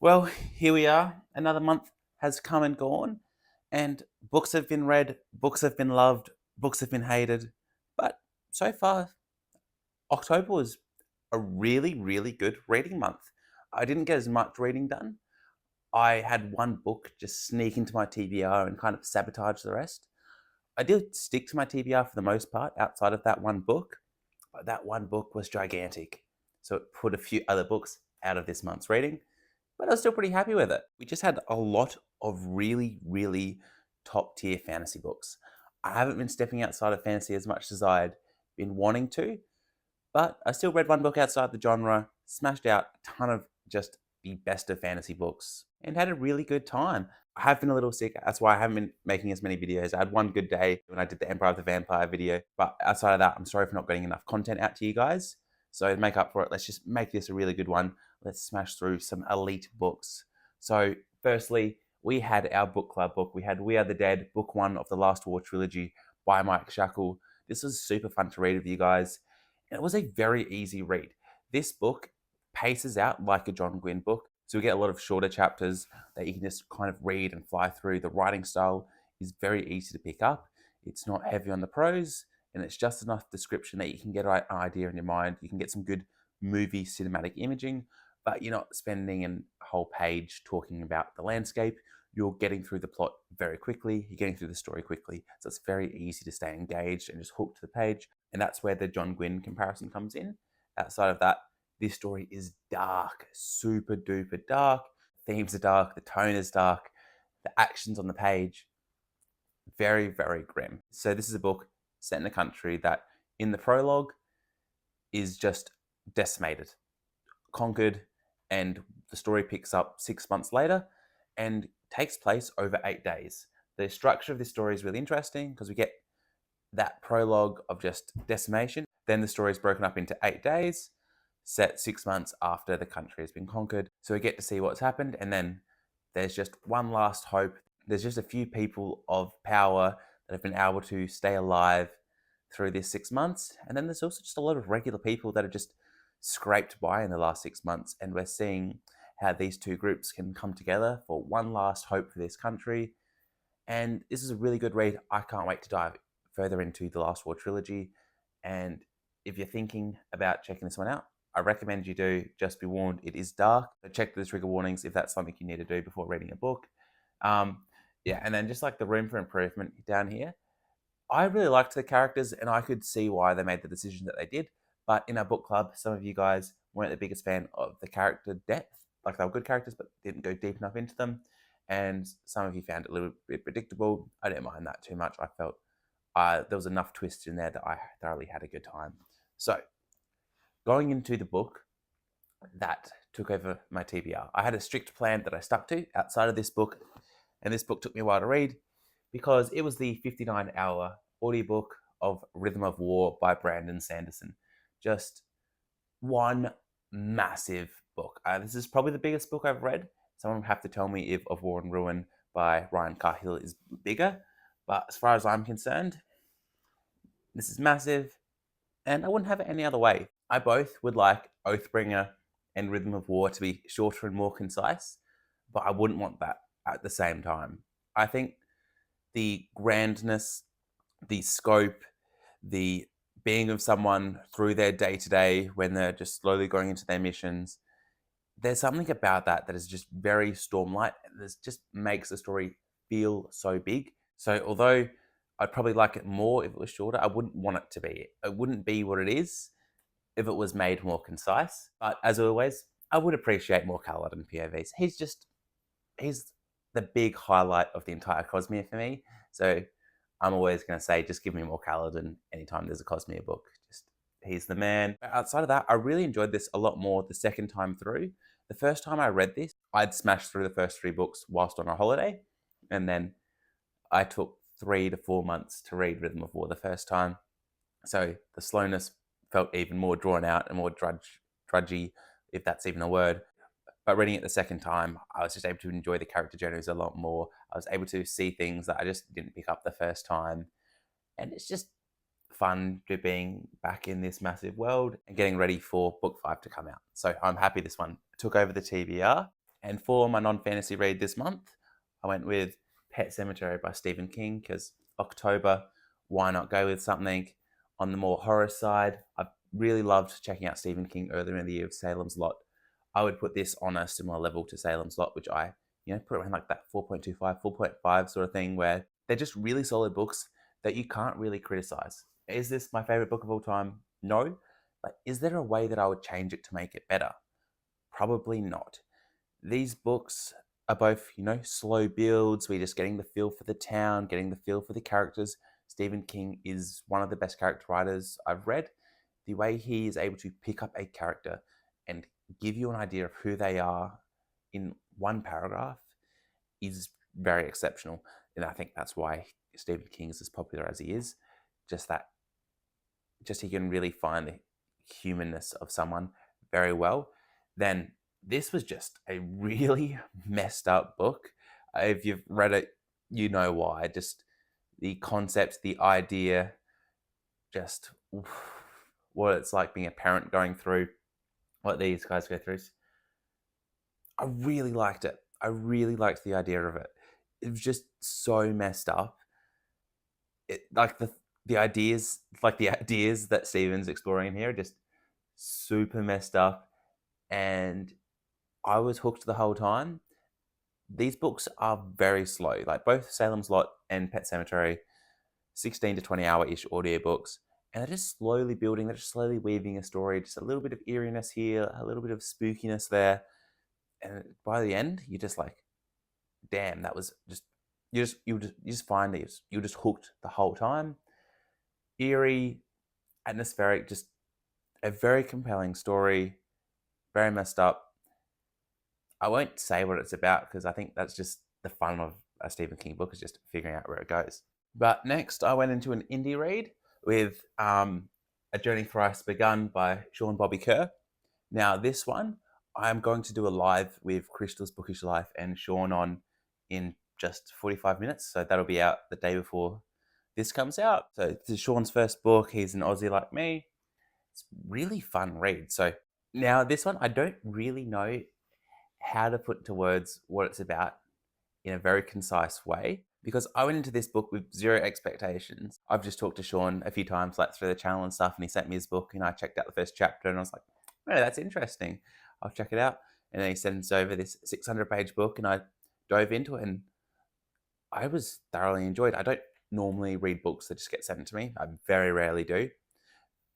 Well, here we are. Another month has come and gone, and books have been read, books have been loved, books have been hated. But so far, October was a really, really good reading month. I didn't get as much reading done. I had one book just sneak into my TBR and kind of sabotage the rest. I did stick to my TBR for the most part outside of that one book, but that one book was gigantic. So it put a few other books out of this month's reading, but I was still pretty happy with it. We just had a lot of really, really top tier fantasy books. I haven't been stepping outside of fantasy as much as I'd been wanting to, but I still read one book outside the genre, smashed out a ton of just the best of fantasy books, and had a really good time. I have been a little sick, that's why I haven't been making as many videos. I had one good day when I did the Empire of the Vampire video, but outside of that, I'm sorry for not getting enough content out to you guys. So to make up for it, let's just make this a really good one. Let's smash through some elite books. So firstly, we had our book club book. We had We Are the Dead, book one of the Last War trilogy by Mike Shackle. This was super fun to read with you guys. And it was a very easy read. This book paces out like a John Gwynne book. So we get a lot of shorter chapters that you can just kind of read and fly through. The writing style is very easy to pick up. It's not heavy on the prose, and it's just enough description that you can get an idea in your mind. You can get some good movie cinematic imaging, but you're not spending a whole page talking about the landscape. You're getting through the plot very quickly. You're getting through the story quickly. So it's very easy to stay engaged and just hooked to the page. And that's where the John Gwynne comparison comes in. Outside of that, this story is dark, super duper dark. Themes are dark, the tone is dark, the actions on the page, very, very grim. So this is a book set in a country that in the prologue is just decimated, conquered, and the story picks up 6 months later and takes place over 8 days. The structure of this story is really interesting because we get that prologue of just decimation. Then the story is broken up into 8 days, set 6 months after the country has been conquered. So we get to see what's happened, and then there's just one last hope. There's just a few people of power that have been able to stay alive through this 6 months. And then there's also just a lot of regular people that have just scraped by in the last 6 months. And we're seeing how these two groups can come together for one last hope for this country. And this is a really good read. I can't wait to dive further into the Last War trilogy. And if you're thinking about checking this one out, I recommend you do. Just be warned, it is dark. So check the trigger warnings if that's something you need to do before reading a book. Yeah, and then just like the room for improvement down here, I really liked the characters and I could see why they made the decision that they did. But in our book club, some of you guys weren't the biggest fan of the character depth. Like they were good characters, but didn't go deep enough into them. And some of you found it a little bit predictable. I didn't mind that too much. I felt there was enough twists in there that I thoroughly had a good time. So going into the book that took over my TBR, I had a strict plan that I stuck to outside of this book. And this book took me a while to read because it was the 59-hour audiobook of Rhythm of War by Brandon Sanderson. Just one massive book. This is probably the biggest book I've read. Someone would have to tell me if Of War and Ruin by Ryan Cahill is bigger. But as far as I'm concerned, this is massive, and I wouldn't have it any other way. I both would like Oathbringer and Rhythm of War to be shorter and more concise, but I wouldn't want that at the same time. I think the grandness, the scope, the being of someone through their day to day when they're just slowly going into their missions, there's something about that that is just very Stormlight. This just makes the story feel so big. So although I'd probably like it more if it was shorter, I wouldn't want it to be. It wouldn't be what it is if it was made more concise. But as always, I would appreciate more Kaladin POVs. He's the big highlight of the entire Cosmere for me. So I'm always going to say, just give me more Kaladin anytime there's a Cosmere book. Just he's the man. But outside of that, I really enjoyed this a lot more the second time through. The first time I read this, I'd smashed through the first 3 books whilst on a holiday. And then I took 3 to 4 months to read Rhythm of War the first time. So the slowness felt even more drawn out and more drudgy, if that's even a word. But reading it the second time, I was just able to enjoy the character journeys a lot more. I was able to see things that I just didn't pick up the first time. And it's just fun to being back in this massive world and getting ready for book 5 to come out. So I'm happy this one took over the TBR. And for my non-fantasy read this month, I went with Pet Sematary by Stephen King, because October, why not go with something on the more horror side? I've really loved checking out Stephen King earlier in the year with Salem's Lot. I would put this on a similar level to Salem's Lot, which I, put around like that 4.25, 4.5 sort of thing, where they're just really solid books that you can't really criticize. Is this my favorite book of all time? No. But is there a way that I would change it to make it better? Probably not. These books are both, slow builds. We're just getting the feel for the town, getting the feel for the characters. Stephen King is one of the best character writers I've read. The way he is able to pick up a character and give you an idea of who they are in one paragraph is very exceptional. And I think that's why Stephen King is as popular as he is. Just he can really find the humanness of someone very well. Then this was just a really messed up book. If you've read it, you know why. Just the concept, the idea, just what it's like being a parent going through what these guys go through. I really liked it. I really liked the idea of it. It was just so messed up. The ideas, that Steven's exploring in here, are just super messed up, and I was hooked the whole time. These books are very slow, like both Salem's Lot and Pet Sematary, 16 to 20 hour-ish audiobooks, and they're just slowly building, they're just slowly weaving a story, just a little bit of eeriness here, a little bit of spookiness there, and by the end, you're just like, damn, that was just, you just find that you're just hooked the whole time. Eerie, atmospheric, just a very compelling story, very messed up. I won't say what it's about because I think that's just the fun of a Stephen King book, is just figuring out where it goes. But next, I went into an indie read with A Journey Thrice Begun by Sean Bobby Kerr. Now, this one, I'm going to do a live with Crystal's Bookish Life and Sean on in just 45 minutes. So that'll be out the day before this comes out. So this is Sean's first book. He's an Aussie like me. It's really fun read. So now this one, I don't really know how to put into words what it's about in a very concise way, because I went into this book with zero expectations. I've just talked to Sean a few times, like through the channel and stuff, and he sent me his book, and I checked out the first chapter, and I was like, oh, that's interesting. I'll check it out. And then he sends over this 600-page book, and I dove into it, and I was thoroughly enjoyed. I don't normally read books that just get sent to me. I very rarely do.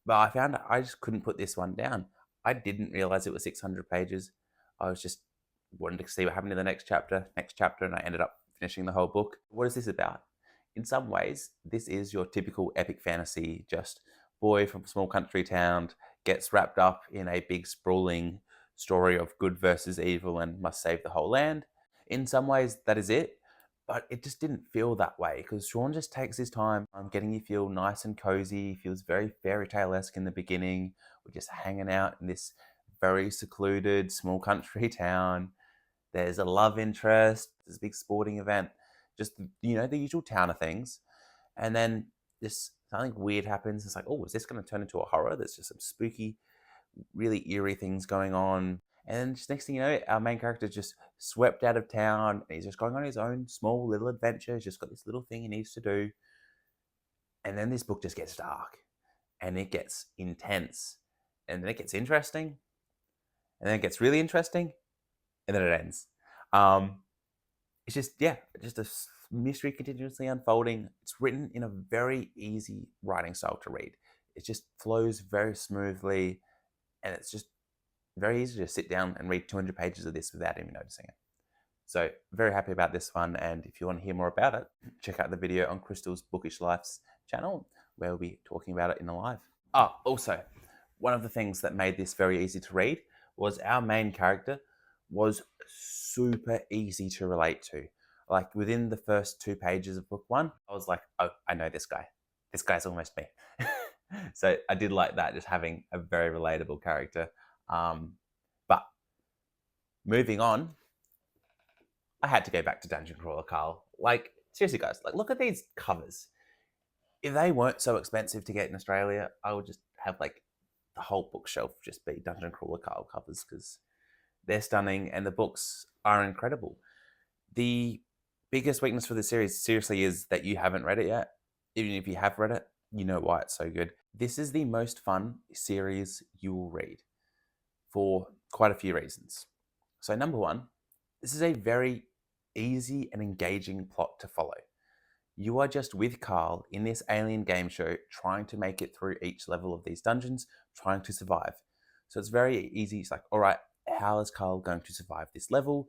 But I found I just couldn't put this one down. I didn't realize it was 600 pages. I was just wanted to see what happened in the next chapter, and I ended up finishing the whole book. What is this about? In some ways, this is your typical epic fantasy, just boy from a small country town gets wrapped up in a big sprawling story of good versus evil and must save the whole land. In some ways, that is it, but it just didn't feel that way because Sean just takes his time getting you feel nice and cozy. He feels very fairy tale-esque in the beginning. We're just hanging out in this very secluded small country town. There's a love interest, there's a big sporting event, just, the usual town of things. And then this something weird happens. It's like, oh, is this going to turn into a horror? There's just some spooky, really eerie things going on. And then just next thing you know, our main character is just swept out of town. And he's just going on his own small little adventure. He's just got this little thing he needs to do. And then this book just gets dark. And it gets intense. And then it gets interesting. And then it gets really interesting. And then it ends. It's just a mystery continuously unfolding. It's written in a very easy writing style to read. It just flows very smoothly, and it's just very easy to sit down and read 200 pages of this without even noticing it. So very happy about this one, and if you want to hear more about it, check out the video on Crystal's Bookish Life's channel, where we'll be talking about it in a live. Also, one of the things that made this very easy to read was our main character was super easy to relate to. Like within the first 2 pages of book 1, I was like, oh, I know this guy. This guy's almost me. So I did like that, just having a very relatable character. But moving on, I had to go back to Dungeon Crawler Carl. Like, seriously guys, like look at these covers. If they weren't so expensive to get in Australia, I would just have like the whole bookshelf just be Dungeon Crawler Carl covers, because they're stunning, and the books are incredible. The biggest weakness for the series, seriously, is that you haven't read it yet. Even if you have read it, you know why it's so good. This is the most fun series you will read for quite a few reasons. So, number one, this is a very easy and engaging plot to follow. You are just with Carl in this alien game show, trying to make it through each level of these dungeons, trying to survive. So it's very easy. It's like, all right, how is Carl going to survive this level?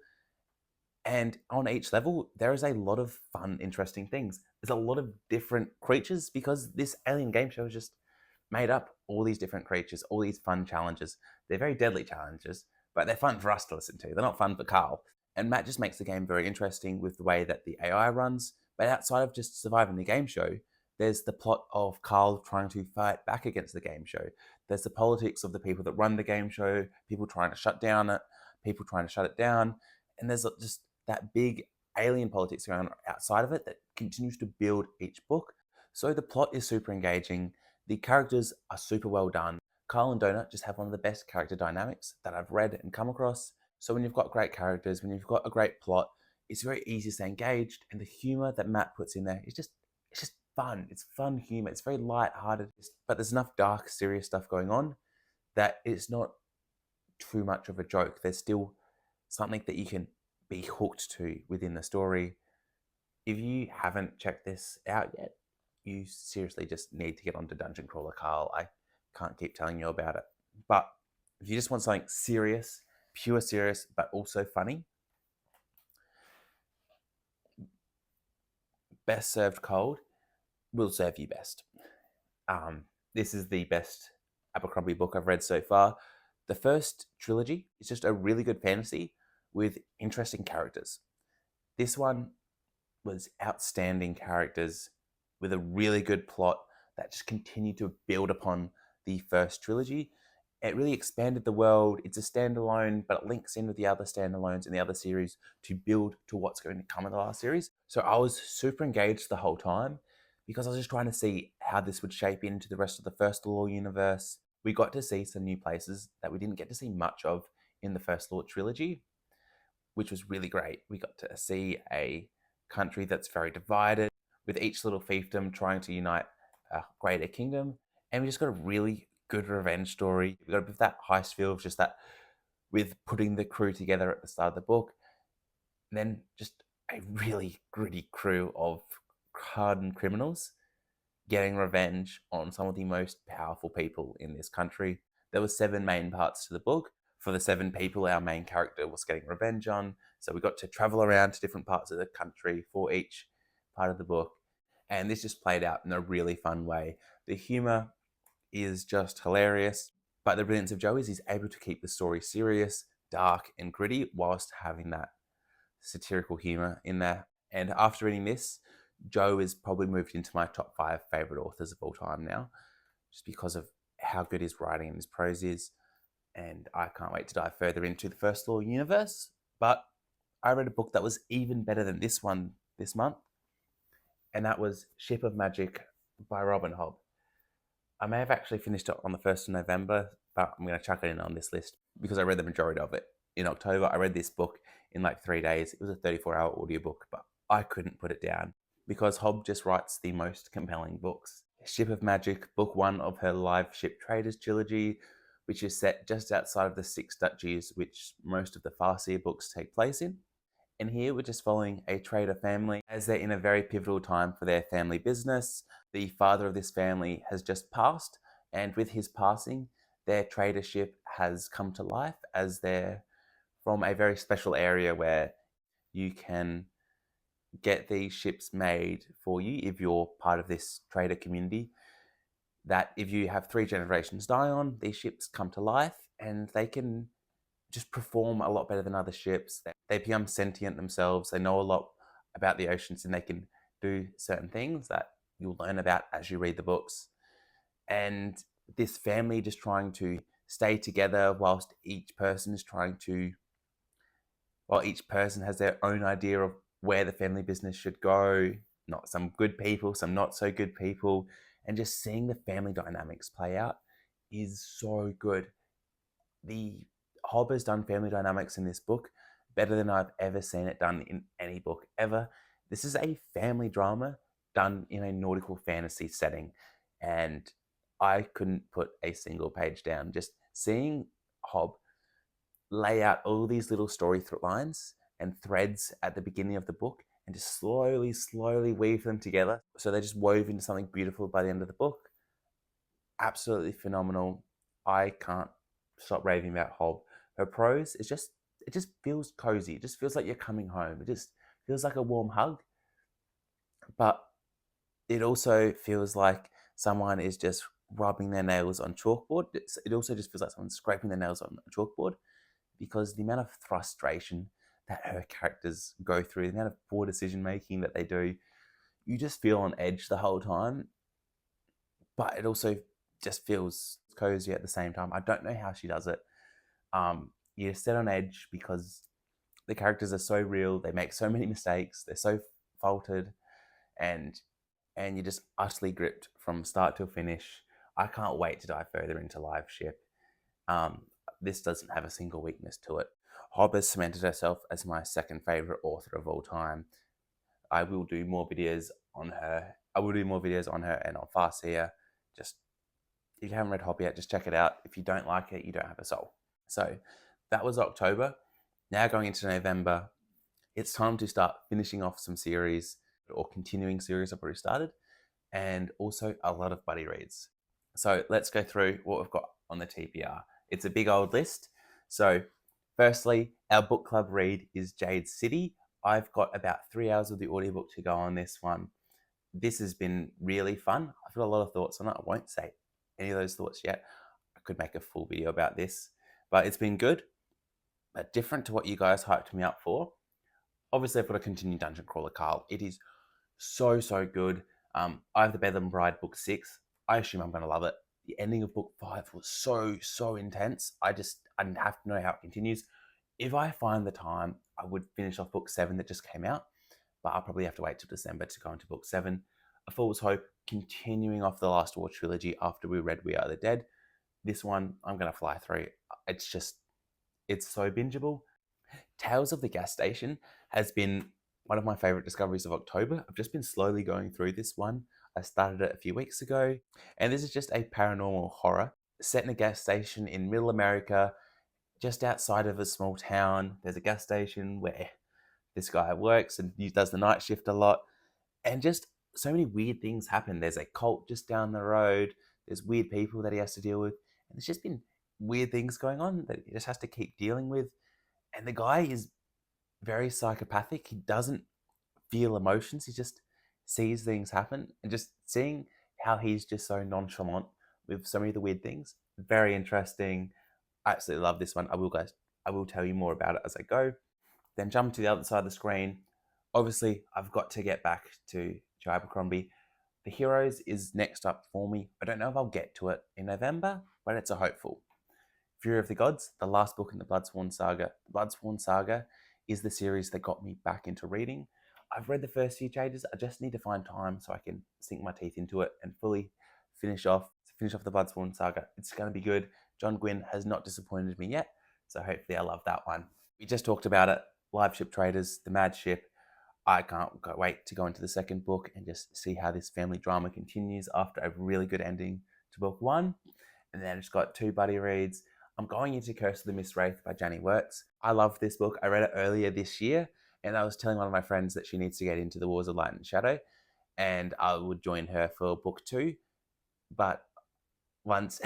And on each level, there is a lot of fun, interesting things. There's a lot of different creatures because this alien game show is just made up all these different creatures, all these fun challenges. They're very deadly challenges, but they're fun for us to listen to. They're not fun for Carl. And Matt just makes the game very interesting with the way that the AI runs. But outside of just surviving the game show, there's the plot of Carl trying to fight back against the game show. There's the politics of the people that run the game show, people trying to shut down it, people trying to shut it down. And there's just that big alien politics around outside of it that continues to build each book. So the plot is super engaging. The characters are super well done. Carl and Donut just have one of the best character dynamics that I've read and come across. So when you've got great characters, when you've got a great plot, it's very easy to stay engaged, and the humor that Matt puts in there is just fun. It's fun humor. It's very light-hearted, but there's enough dark, serious stuff going on that it's not too much of a joke. There's still something that you can be hooked to within the story. If you haven't checked this out yet, you seriously just need to get onto Dungeon Crawler Carl. I can't keep telling you about it. But if you just want something serious, pure serious, but also funny, Best Served Cold will serve you best. This is the best Abercrombie book I've read so far. The first trilogy is just a really good fantasy with interesting characters. This one was outstanding characters with a really good plot that just continued to build upon the first trilogy. It really expanded the world. It's a standalone, but it links in with the other standalones in the other series to build to what's going to come in the last series. So I was super engaged the whole time because I was just trying to see how this would shape into the rest of the First Law universe. We got to see some new places that we didn't get to see much of in the First Law trilogy, which was really great. We got to see a country that's very divided, with each little fiefdom trying to unite a greater kingdom. And we just got a really good revenge story. We got a bit of that heist feel of just that with putting the crew together at the start of the book. And then just a really gritty crew of hardened criminals getting revenge on some of the most powerful people in this country. There were 7 main parts to the book. For the 7 people our main character was getting revenge on. So we got to travel around to different parts of the country for each part of the book. And this just played out in a really fun way. The humor is just hilarious. But the brilliance of Joe is he's able to keep the story serious, dark, and gritty whilst having that satirical humor in there. And after reading this, Joe is probably moved into my top 5 favorite authors of all time now, just because of how good his writing and his prose is. And I can't wait to dive further into the First Law universe. But I read a book that was even better than this one this month, and that was Ship of Magic by Robin Hobb. I may have actually finished it on the 1st of November, but I'm going to chuck it in on this list because I read the majority of it in October. I read this book in like 3 days. It was a 34-hour audiobook, but I couldn't put it down because Hobb just writes the most compelling books. Ship of Magic, book 1 of her Live Ship Traders trilogy, which is set just outside of the 6 duchies which most of the Farseer books take place in. And here we're just following a trader family as they're in a very pivotal time for their family business. The father of this family has just passed, and with his passing, their tradership has come to life as they're from a very special area where you can get these ships made for you if you're part of this trader community. That if you have 3 generations die on, these ships come to life and they can just perform a lot better than other ships. They become sentient themselves. They know a lot about the oceans and they can do certain things that you'll learn about as you read the books. And this family just trying to stay together whilst each person is while each person has their own idea of where the family business should go. Not some good people, some not so good people. And just seeing the family dynamics play out is so good. The Hobb has done family dynamics in this book better than I've ever seen it done in any book ever. This is a family drama done in a nautical fantasy setting, and I couldn't put a single page down. Just seeing Hob lay out all these little story lines and threads at the beginning of the book and just slowly, slowly weave them together. So they just wove into something beautiful by the end of the book. Absolutely phenomenal. I can't stop raving about Hob. Her prose is just, it just feels cozy. It just feels like you're coming home. It just feels like a warm hug. But it also feels like someone is just rubbing their nails on chalkboard. It also just feels like someone's scraping their nails on a chalkboard, because the amount of frustration that her characters go through, the amount of poor decision making that they do, you just feel on edge the whole time. But it also just feels cozy at the same time. I don't know how she does it. You're set on edge because the characters are so real. They make so many mistakes. They're so faulted, and you're just utterly gripped from start till finish. I can't wait to dive further into Live Ship. Um, this doesn't have a single weakness to it. Hob has cemented herself as my second favorite author of all time. I will do more videos on her. I will do more videos on her and on Farseer. Just, if you haven't read Hob yet, just check it out. If you don't like it, you don't have a soul. So that was October. Now going into November, it's time to start finishing off some series or continuing series I've already started, and also a lot of buddy reads. So let's go through what we've got on the TBR. It's a big old list. So firstly, our book club read is Jade City. I've got about 3 hours of the audiobook to go on this one. This has been really fun. I've got a lot of thoughts on it. I won't say any of those thoughts yet. I could make a full video about this, but it's been good, but different to what you guys hyped me up for. Obviously, I've got to continue Dungeon Crawler Carl. It is so, so good. I have the Bedlam Bride book 6. I assume I'm going to love it. The ending of book 5 was so, so intense. I didn't have to know how it continues. If I find the time, I would finish off book 7 that just came out, but I'll probably have to wait till December to go into book 7. A Fool's Hope, continuing off the Last War trilogy after we read We Are the Dead. This one, I'm going to fly through. It's so bingeable. Tales of the Gas Station has been one of my favorite discoveries of October. I've just been slowly going through this one. I started it a few weeks ago, and this is just a paranormal horror set in a gas station in middle America, just outside of a small town. There's a gas station where this guy works and he does the night shift a lot, and just so many weird things happen. There's a cult just down the road. There's weird people that he has to deal with, and there's just been weird things going on that he just has to keep dealing with. And the guy is very psychopathic. He doesn't feel emotions. He just sees things happen, and just seeing how he's just so nonchalant with so many of the weird things. Very interesting. I absolutely love this one. I will tell you more about it as I go. Then jump to the other side of the screen. Obviously, I've got to get back to Joe Abercrombie. The Heroes is next up for me. I don't know if I'll get to it in November, but it's a hopeful. Fury of the Gods, the last book in the Bloodsworn Saga. The Bloodsworn Saga is the series that got me back into reading. I've read the first few pages. I just need to find time so I can sink my teeth into it and fully finish off the Bloodsworn Saga. It's going to be good. John Gwynne has not disappointed me yet, so hopefully I love that one. We just talked about it. Live Ship Traders, The Mad Ship. I can't wait to go into the second book and just see how this family drama continues after a really good ending to book 1. And then I just got 2 buddy reads. I'm going into Curse of the Miss Wraith by Janny Works. I love this book. I read it earlier this year, and I was telling one of my friends that she needs to get into the Wars of Light and Shadow, and I would join her for book 2. But once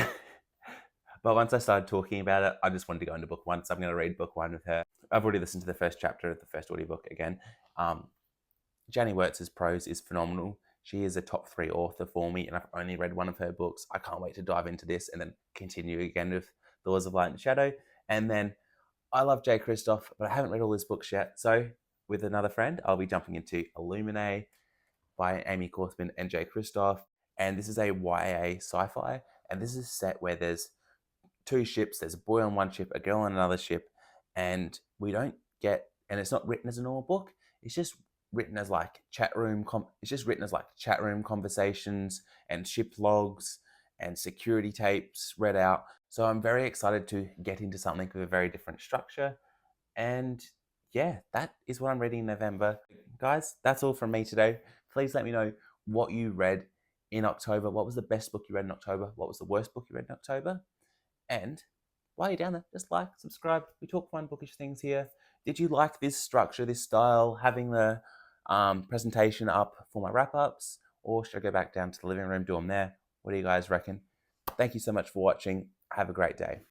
I started talking about it, I just wanted to go into book 1, so I'm going to read book 1 with her. I've already listened to the first chapter of the first audiobook again. Janny Works' prose is phenomenal. She is a top 3 author for me, and I've only read one of her books. I can't wait to dive into this and then continue again with The Laws of Light and Shadow. And then I love Jay Kristoff, but I haven't read all his books yet. So with another friend, I'll be jumping into Illuminae by Amy Korthman and Jay Kristoff. And this is a YA sci-fi, and this is set where there's 2 ships. There's a boy on one ship, a girl on another ship, and it's not written as a normal book. It's just written as like chat room conversations and ship logs and security tapes read out. So I'm very excited to get into something with a very different structure. And yeah, that is what I'm reading in November. Guys, that's all from me today. Please let me know what you read in October. What was the best book you read in October? What was the worst book you read in October? And while you're down there, just like, subscribe. We talk fun bookish things here. Did you like this structure, this style, having the presentation up for my wrap ups? Or should I go back down to the living room, do them there? What do you guys reckon? Thank you so much for watching. Have a great day.